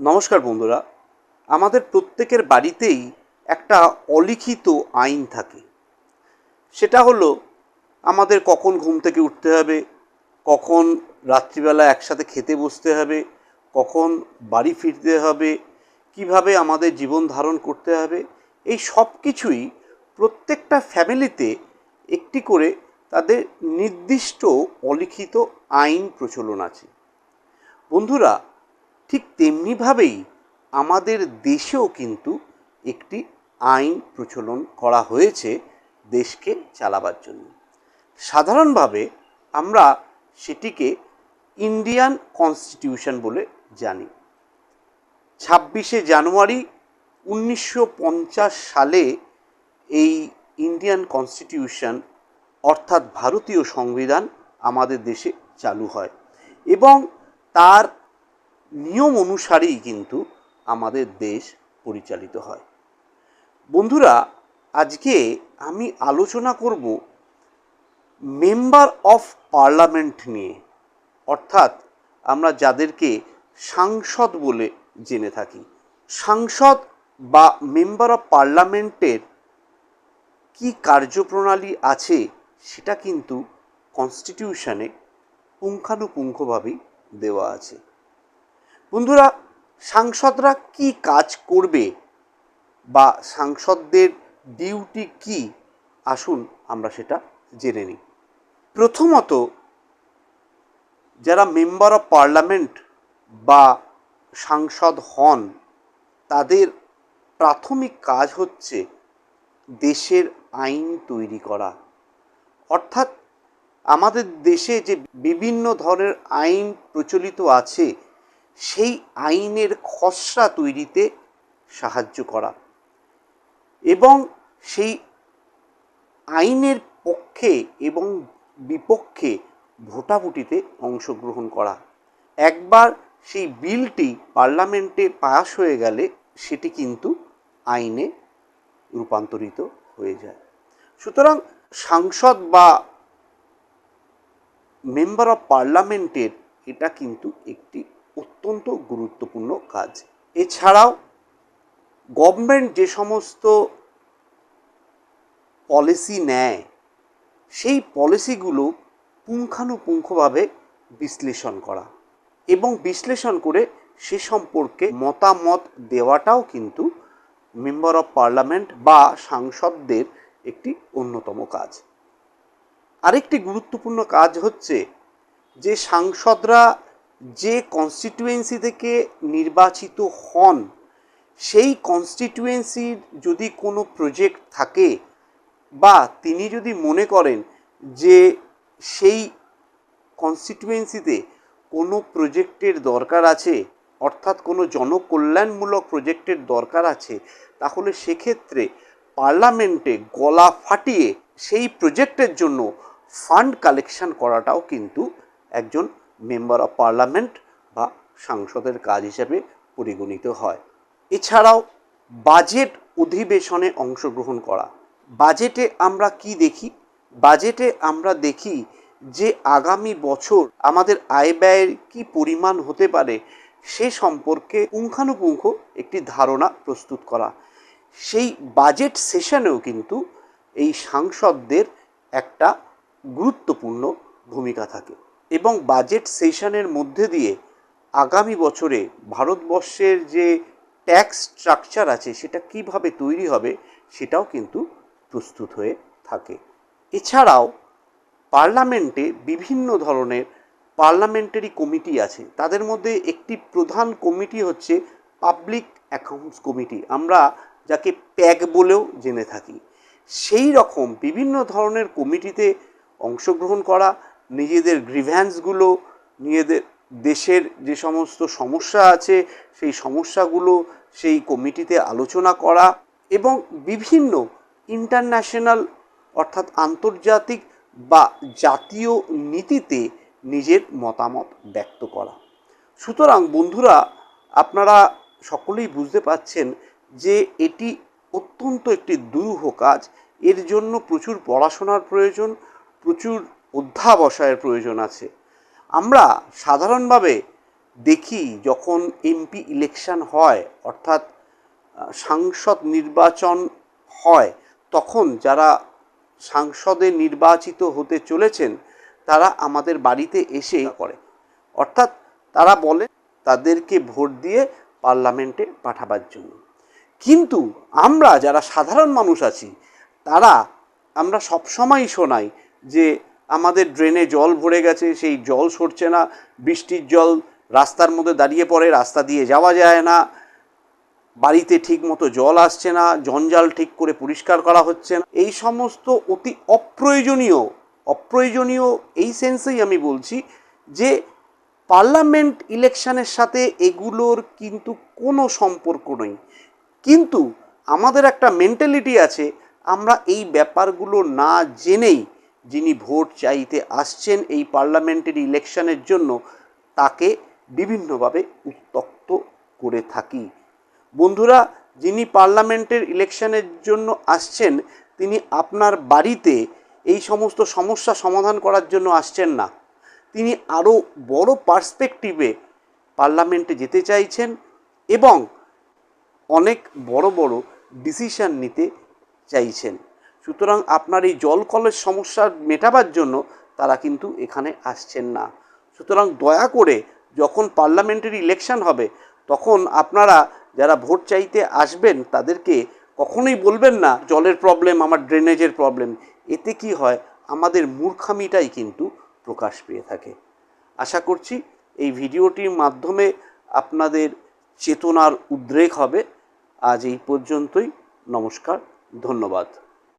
নমস্কার বন্ধুরা। আমাদের প্রত্যেকের বাড়িতেই একটা অলিখিত আইন থাকে। সেটা হলো আমাদের কখন ঘুম থেকে উঠতে হবে, কখন রাত্রিবেলা একসাথে খেতে বসতে হবে, কখন বাড়ি ফিরতে হবে, কিভাবে আমাদের জীবন ধারণ করতে হবে। এই সব কিছুই প্রত্যেকটা ফ্যামিলিতে একটি করে তাদের নির্দিষ্ট অলিখিত আইন প্রচলন আছে। বন্ধুরা, ঠিক তেমনিভাবেই আমাদের দেশেও কিন্তু একটি আইন প্রচলন করা হয়েছে দেশকে চালাবার জন্য। সাধারণভাবে আমরা সেটিকে ইন্ডিয়ান কনস্টিটিউশন বলে জানি। 26শে জানুয়ারি 1950 সালে এই ইন্ডিয়ান কনস্টিটিউশন অর্থাৎ ভারতীয় সংবিধান আমাদের দেশে চালু হয় এবং তার নিয়ম অনুসারেই কিন্তু আমাদের দেশ পরিচালিত হয়। বন্ধুরা, আজকে আমি আলোচনা করব মেম্বার অফ পার্লামেন্ট নিয়ে, অর্থাৎ আমরা যাদেরকে সাংসদ বলে জেনে থাকি। সাংসদ বা মেম্বার অফ পার্লামেন্টের কি কার্যপ্রণালী আছে সেটা কিন্তু কনস্টিটিউশনে পুঙ্খানুপুঙ্খভাবেই দেওয়া আছে। বন্ধুরা, সাংসদরা কি কাজ করবে বা সাংসদদের ডিউটি কি, আসুন আমরা সেটা জেনে নিই। প্রথমত, যারা মেম্বার অফ পার্লামেন্ট বা সাংসদ হন, তাদের প্রাথমিক কাজ হচ্ছে দেশের আইন তৈরি করা। অর্থাৎ আমাদের দেশে যে বিভিন্ন ধরনের আইন প্রচলিত আছে সেই আইনের খসড়া তৈরিতে সাহায্য করা এবং সেই আইনের পক্ষে এবং বিপক্ষে ভোটাভুটিতে অংশগ্রহণ করা। একবার সেই বিলটি পার্লামেন্টে পাস হয়ে গেলে সেটি কিন্তু আইনে রূপান্তরিত হয়ে যায়। সুতরাং সাংসদ বা মেম্বার অফ পার্লামেন্টের এটা কিন্তু একটি অত্যন্ত গুরুত্বপূর্ণ কাজ। এছাড়াও গভর্নমেন্ট যে সমস্ত পলিসি নেয় সেই পলিসিগুলো পুঙ্খানুপুঙ্খভাবে বিশ্লেষণ করা এবং বিশ্লেষণ করে সে সম্পর্কে মতামত দেওয়াটাও কিন্তু মেম্বার অফ পার্লামেন্ট বা সাংসদদের একটি অন্যতম কাজ। আরেকটি গুরুত্বপূর্ণ কাজ হচ্ছে যে সাংসদরা যে কনস্টিটিউয়েন্সি থেকে নির্বাচিত হন সেই কনস্টিটিউয়েন্সির যদি কোনো প্রজেক্ট থাকে বা তিনি যদি মনে করেন যে সেই কনস্টিটিউয়েন্সিতে কোনো প্রজেক্টের দরকার আছে, অর্থাৎ কোনো জনকল্যাণমূলক প্রজেক্টের দরকার আছে, তাহলে সেক্ষেত্রে পার্লামেন্টে গলা ফাটিয়ে সেই প্রজেক্টের জন্য ফান্ড কালেকশন করাটাও কিন্তু একজন মেম্বার অফ পার্লামেন্ট বা সাংসদের কাজ হিসেবে পরিগণিত হয়। এছাড়াও বাজেট অধিবেশনে অংশগ্রহণ করা। বাজেটে আমরা কি দেখি? বাজেটে আমরা দেখি যে আগামী বছর আমাদের আয় ব্যয়ের কি পরিমাণ হতে পারে সে সম্পর্কে পুঙ্খানুপুঙ্খ একটি ধারণা প্রস্তুত করা। সেই বাজেট সেশনেও কিন্তু এই সাংসদদের একটা গুরুত্বপূর্ণ ভূমিকা থাকে এবং বাজেট সেশনের মধ্যে দিয়ে আগামী বছরে ভারতবর্ষের যে ট্যাক্স স্ট্রাকচার আছে সেটা কিভাবে তৈরি হবে সেটাও কিন্তু প্রস্তুত হয়ে থাকে। এছাড়াও পার্লামেন্টে বিভিন্ন ধরনের পার্লামেন্টারি কমিটি আছে। তাদের মধ্যে একটি প্রধান কমিটি হচ্ছে পাবলিক অ্যাকাউন্টস কমিটি, আমরা যাকে প্যাগ বলেও জেনে থাকি। সেই রকম বিভিন্ন ধরনের কমিটিতে অংশগ্রহণ করা, নিজেদের গ্রিভ্যান্সগুলো, নিজেদের দেশের যে সমস্ত সমস্যা আছে সেই সমস্যাগুলো সেই কমিটিতে আলোচনা করা এবং বিভিন্ন ইন্টারন্যাশনাল অর্থাৎ আন্তর্জাতিক বা জাতীয় নীতিতে নিজের মতামত ব্যক্ত করা। সুতরাং বন্ধুরা, আপনারা সকলেই বুঝতে পারছেন যে এটি অত্যন্ত একটি দুরূহ কাজ। এর জন্য প্রচুর পড়াশোনার প্রয়োজন, প্রচুর অধ্যাবসায়ের প্রয়োজন আছে। আমরা সাধারণভাবে দেখি যখন এমপি ইলেকশন হয়, অর্থাৎ সাংসদ নির্বাচন হয়, তখন যারা সাংসদে নির্বাচিত হতে চলেছেন তারা আমাদের বাড়িতে এসে করে, অর্থাৎ তারা বলে তাদেরকে ভোট দিয়ে পার্লামেন্টে পাঠাবার জন্য। কিন্তু আমরা যারা সাধারণ মানুষ আছি আমরা সবসময় শোনাই যে আমাদের ড্রেনে জল ভরে গেছে, সেই জল সরছে না, বৃষ্টির জল রাস্তার মধ্যে দাঁড়িয়ে পড়ে, রাস্তা দিয়ে যাওয়া যায় না, বাড়িতে ঠিক মতো জল আসছে না, জঞ্জাল ঠিক করে পরিষ্কার করা হচ্ছে না। এই সমস্ত অতি অপ্রয়োজনীয় এই সেন্সেই আমি বলছি যে পার্লামেন্ট ইলেকশনের সাথে এগুলোর কিন্তু কোনো সম্পর্ক নেই। কিন্তু আমাদের একটা মেন্টালিটি আছে, আমরা এই ব্যাপারগুলো না জেনেই যিনি ভোট চাইতে আসছেন এই পার্লামেন্টারি ইলেকশনের জন্য তাকে বিভিন্নভাবে উত্ত্যক্ত করে থাকি। বন্ধুরা, যিনি পার্লামেন্টের ইলেকশনের জন্য আসছেন তিনি আপনার বাড়িতে এই সমস্ত সমস্যা সমাধান করার জন্য আসছেন না, তিনি আরও বড় পার্সপেক্টিভে পার্লামেন্টে যেতে চাইছেন এবং অনেক বড় বড় ডিসিশন নিতে চাইছেন। সুতরাং আপনার এই জল কলের সমস্যা মেটাবার জন্য তারা কিন্তু এখানে আসছেন না। সুতরাং দয়া করে যখন পার্লামেন্টারি ইলেকশন হবে তখন আপনারা যারা ভোট চাইতে আসবেন তাদেরকে কখনোই বলবেন না জলের প্রবলেম, আমার ড্রেনেজের প্রবলেম। এতে কি হয়, আমাদের মূর্খামিটাই কিন্তু প্রকাশ পেয়ে থাকে। আশা করছি এই ভিডিওটির মাধ্যমে আপনাদের চেতনার উদ্রেক হবে। আজ এই পর্যন্তই। নমস্কার, ধন্যবাদ।